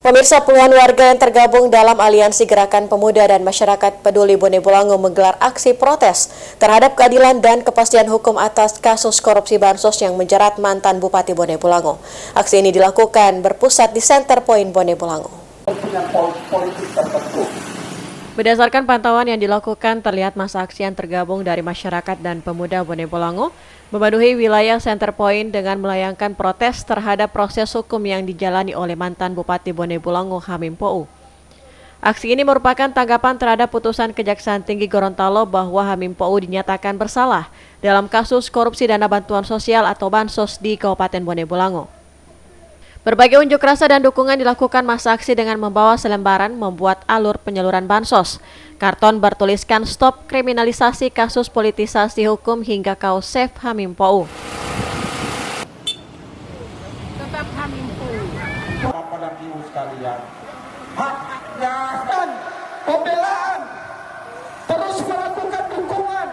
Pemirsa, puluhan warga yang tergabung dalam Aliansi Gerakan Pemuda dan Masyarakat Peduli Bone Bolango menggelar aksi protes terhadap keadilan dan kepastian hukum atas kasus korupsi bansos yang menjerat mantan Bupati Bone Bolango. Aksi ini dilakukan berpusat di Center Point Bone Bolango. Berdasarkan pantauan yang dilakukan, terlihat masa aksi yang tergabung dari masyarakat dan pemuda Bone Bolango memenuhi wilayah Center Point dengan melayangkan protes terhadap proses hukum yang dijalani oleh mantan Bupati Bone Bolango Hamim Pou. Aksi ini merupakan tanggapan terhadap putusan Kejaksaan Tinggi Gorontalo bahwa Hamim Pou dinyatakan bersalah dalam kasus korupsi dana bantuan sosial atau bansos di Kabupaten Bone Bolango. Berbagai unjuk rasa dan dukungan dilakukan masa aksi dengan membawa selembaran membuat alur penyaluran bansos. Karton bertuliskan stop kriminalisasi kasus politisasi hukum hingga kaos Save Hamim Pou. Tetap Hamim Pou. Bapak dan Ibu sekalian, haknya dan pembelaan terus melakukan dukungan.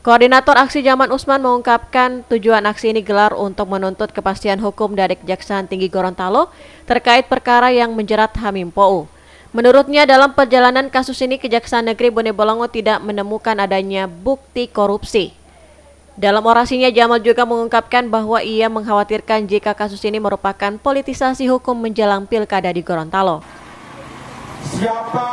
Koordinator Aksi Zaman Usman mengungkapkan tujuan aksi ini gelar untuk menuntut kepastian hukum dari Kejaksaan Tinggi Gorontalo terkait perkara yang menjerat Hamim Pou. Menurutnya, dalam perjalanan kasus ini Kejaksaan Negeri Bone Bolango tidak menemukan adanya bukti korupsi. Dalam orasinya, Jamal juga mengungkapkan bahwa ia mengkhawatirkan jika kasus ini merupakan politisasi hukum menjelang pilkada di Gorontalo. Siapa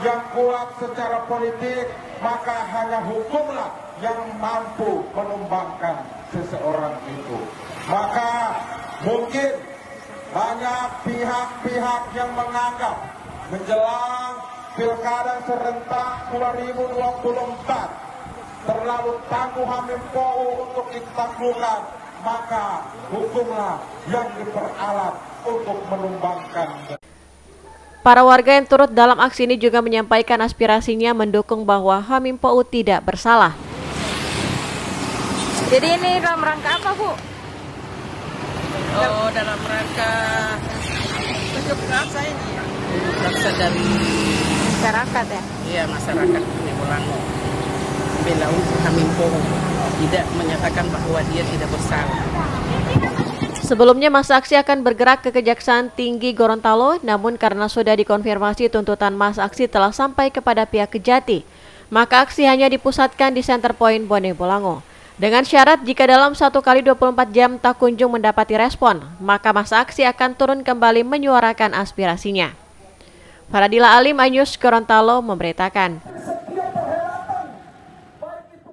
yang kuat secara politik, maka hanya hukumlah yang mampu menumbangkan seseorang itu. Maka mungkin banyak pihak-pihak yang menganggap menjelang pilkada serentak 2024 terlalu tangguh Hamim Pou untuk ditaklukkan, maka hukumlah yang diperalat untuk menumbangkan. Para warga yang turut dalam aksi ini juga menyampaikan aspirasinya mendukung bahwa Hamim Pou tidak bersalah. Jadi ini dalam rangka apa, Bu? Oh, dalam rangka unjuk rasa ini ya. Unjuk rasa dari Masyarakat ya? Iya, masyarakat Bone Bolango. Bela untuk Hamim Pou tidak menyatakan bahwa dia tidak bersalah. Sebelumnya masa aksi akan bergerak ke Kejaksaan Tinggi Gorontalo, namun karena sudah dikonfirmasi tuntutan masa aksi telah sampai kepada pihak Kejati, maka aksi hanya dipusatkan di Center Point Bone Bolango. Dengan syarat jika dalam 1 kali 24 jam tak kunjung mendapati respon, maka masa aksi akan turun kembali menyuarakan aspirasinya. Faradila Alim, iNews Gorontalo memberitakan.